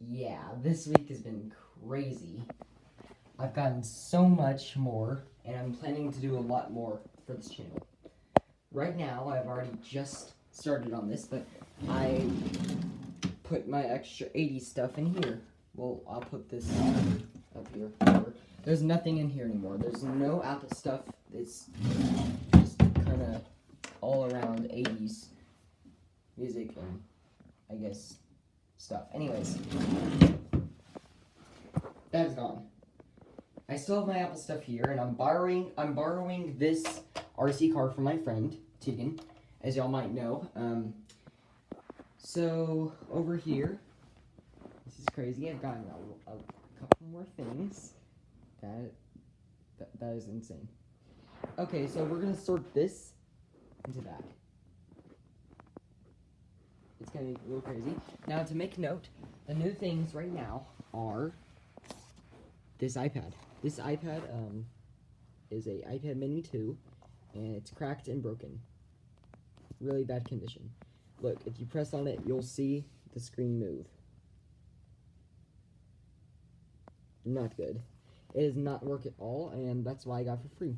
Yeah, this week has been crazy. I've gotten so much more, and I'm planning to do a lot more for this channel. Right now, I've already just started on this, but I put my extra 80 stuff in here. Well, I'll put this up here. There's nothing in here anymore. There's no Apple stuff. It's just kind of all around 80s music and, I guess, stuff. Anyways, that is gone. I still have my Apple stuff here, and I'm borrowing this RC car from my friend Tegan, as y'all might know. So over here, this is crazy. I've gotten a couple more things. That is insane. Okay, so we're gonna sort this into that. It's gonna be a little crazy. Now, to make note, the new things right now are this iPad. This iPad is a iPad Mini 2, and it's cracked and broken. Really bad condition. Look, if you press on it, you'll see the screen move. Not good. It does not work at all, and that's why I got it for free.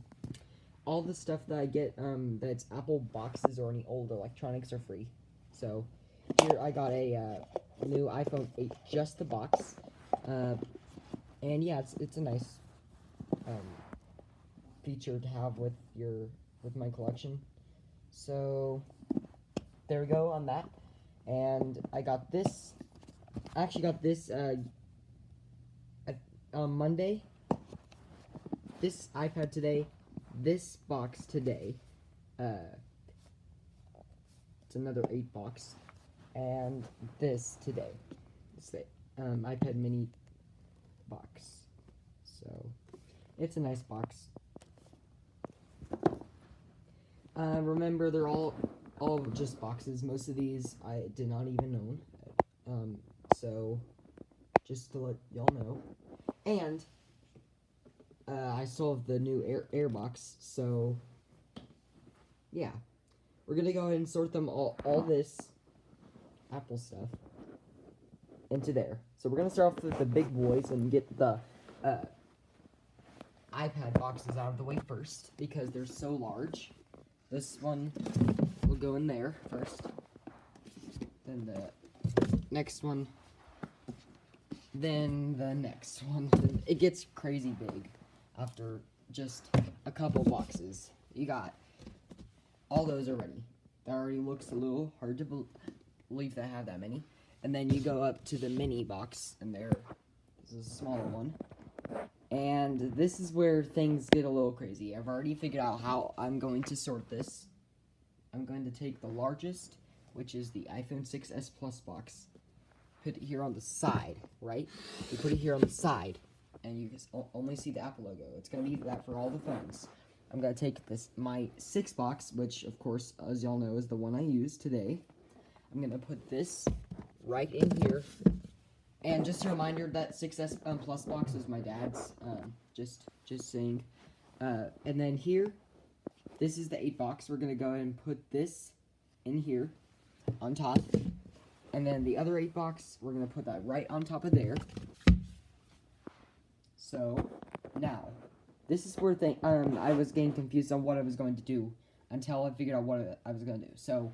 All the stuff that I get that's Apple boxes or any old electronics are free. So here I got a new iPhone 8, just the box. And yeah, it's a nice feature to have with my collection. So there we go on that. And I got this. I actually got this on Monday. This iPad today. This box today. It's another 8 box. And this today. It's the iPad Mini box. So it's a nice box. Remember, they're all just boxes. Most of these I did not even own. So just to let y'all know. And I still have the new Air box. So yeah, we're gonna go ahead and sort them all this Apple stuff into there. So we're gonna start off with the big boys and get the iPad boxes out of the way first, because they're so large. This one will go in there first, then the next one, then the next one. It gets crazy big after just a couple boxes. You got all those already. That already looks a little hard to believe that I have that many. And then you go up to the mini box, and this is a smaller one. And this is where things get a little crazy. I've already figured out how I'm going to sort this. I'm going to take the largest, which is the iPhone 6s Plus box, put it here on the side, right? You put it here on the side, and you can only see the Apple logo. It's going to be that for all the phones. I'm going to take my 6 box, which, of course, as y'all know, is the one I used today. I'm going to put this right in here. And just a reminder, that 6S Plus box is my dad's, just saying. And then here, this is the 8 box. We're going to go ahead and put this in here on top. And then the other 8 box, we're going to put that right on top of there. So, now, this is where I was getting confused on what I was going to do until I figured out what I was going to do. So,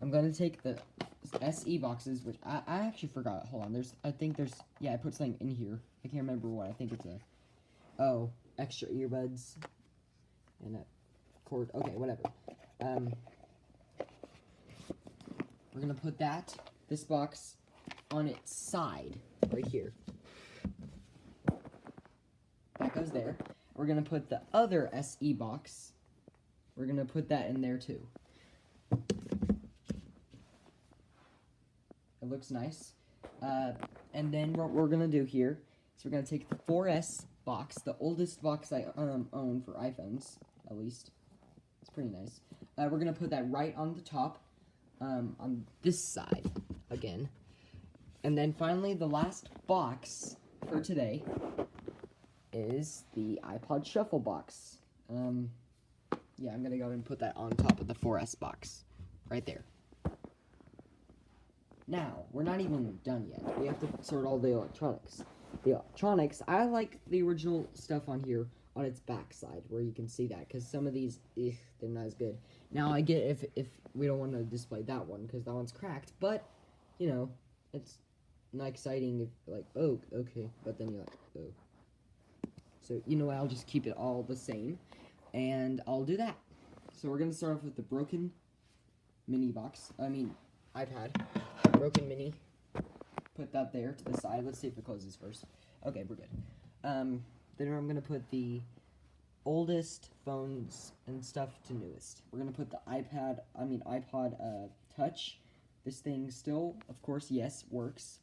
I'm going to take the SE boxes, which I actually forgot. Hold on, I think there's, yeah, I put something in here. I can't remember what. I think it's extra earbuds and a cord. Okay, whatever. We're going to put this box on its side, right here. That goes there. We're going to put the other SE box. We're going to put that in there, too. It looks nice. And then what we're going to do here is we're going to take the 4S box, the oldest box I own for iPhones, at least. It's pretty nice. We're going to put that right on the top, on this side, again. And then finally, the last box for today is the iPod Shuffle box. Yeah, I'm going to go ahead and put that on top of the 4S box, right there. Now, we're not even done yet. We have to sort all the electronics. The electronics, I like the original stuff on here on its backside, where you can see that, because some of these, they're not as good. Now, I get if we don't want to display that one, because that one's cracked, but, you know, it's not exciting if, like, oh, okay, but then you're like, oh. So, you know what, I'll just keep it all the same, and I'll do that. So, we're going to start off with the broken iPad. Broken mini. Put that there to the side. Let's see if it closes first. Okay, we're good. Then I'm going to put the oldest phones and stuff to newest. We're going to put the iPod Touch. This thing still, of course, yes, works.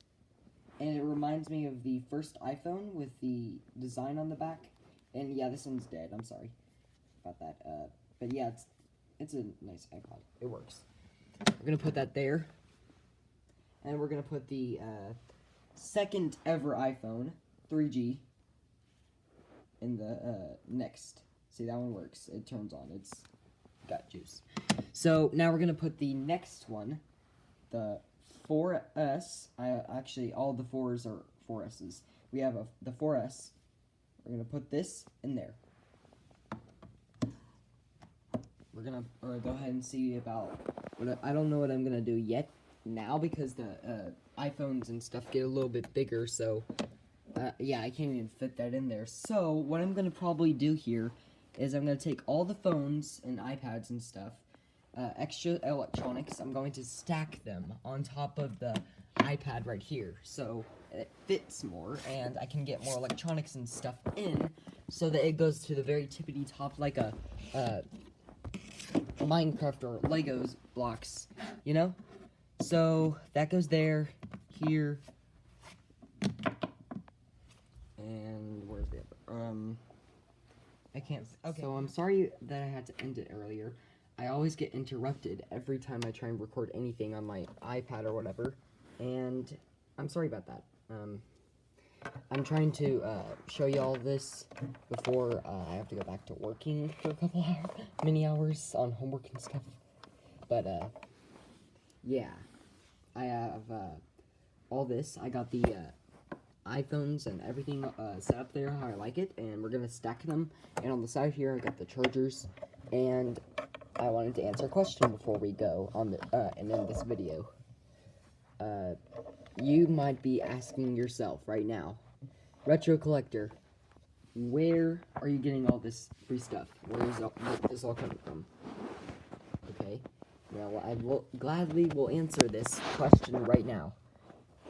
And it reminds me of the first iPhone with the design on the back. And yeah, this one's dead. I'm sorry about that. But yeah, it's a nice iPod. It works. We're going to put that there. And we're going to put the second ever iPhone 3G in the next. See, that one works. It turns on. It's got juice. So now we're going to put the next one, the 4S. Actually, all the 4s are 4S's. We have the 4S. We're going to put this in there. We're going to go ahead and see about what I don't know what I'm going to do yet. Now, because the iPhones and stuff get a little bit bigger, so yeah, I can't even fit that in there. So what I'm gonna probably do here is I'm gonna take all the phones and iPads and stuff, extra electronics. I'm going to stack them on top of the iPad right here, so it fits more, and I can get more electronics and stuff in, so that it goes to the very tippity top like a Minecraft or Legos blocks, you know. So, that goes there, here, and where's the other, I can't, okay. So, I'm sorry that I had to end it earlier. I always get interrupted every time I try and record anything on my iPad or whatever, and I'm sorry about that. I'm trying to, show you all this before, I have to go back to working for a couple many hours on homework and stuff, but, yeah. I have, all this. I got the, iPhones and everything, set up there how I like it, and we're gonna stack them. And on the side here, I got the chargers, and I wanted to answer a question before we go on the, and end this video. You might be asking yourself right now, Retro Collector, where are you getting all this free stuff? Where is this all coming from? Okay. Well, I will gladly answer this question right now.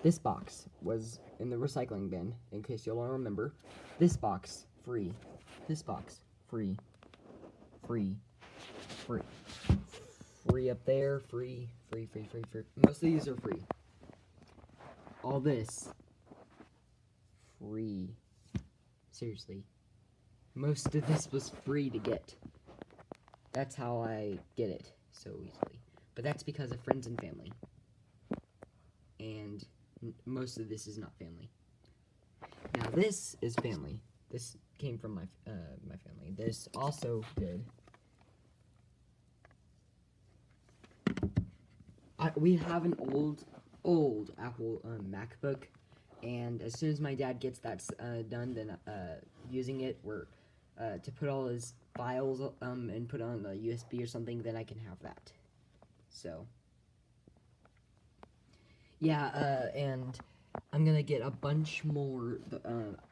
This box was in the recycling bin, in case you all don't remember. This box, free. This box, free. Free. Free. Free up there, free. Free. Most of these are free. All this, free. Seriously. Most of this was free to get. That's how I get it so easily. But that's because of friends and family. And most of this is not family. Now this is family. This came from my family. This also did. We have an old Apple MacBook, and as soon as my dad gets that done, then using it, to put all his files and put on a USB or something, then I can have that. So yeah, and I'm gonna get a bunch more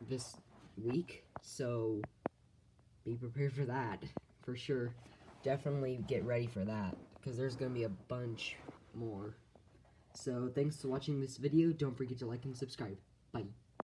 this week, so be prepared for that for sure. Definitely get ready for that, because there's gonna be a bunch more. So thanks for watching this video. Don't forget to like and subscribe. Bye.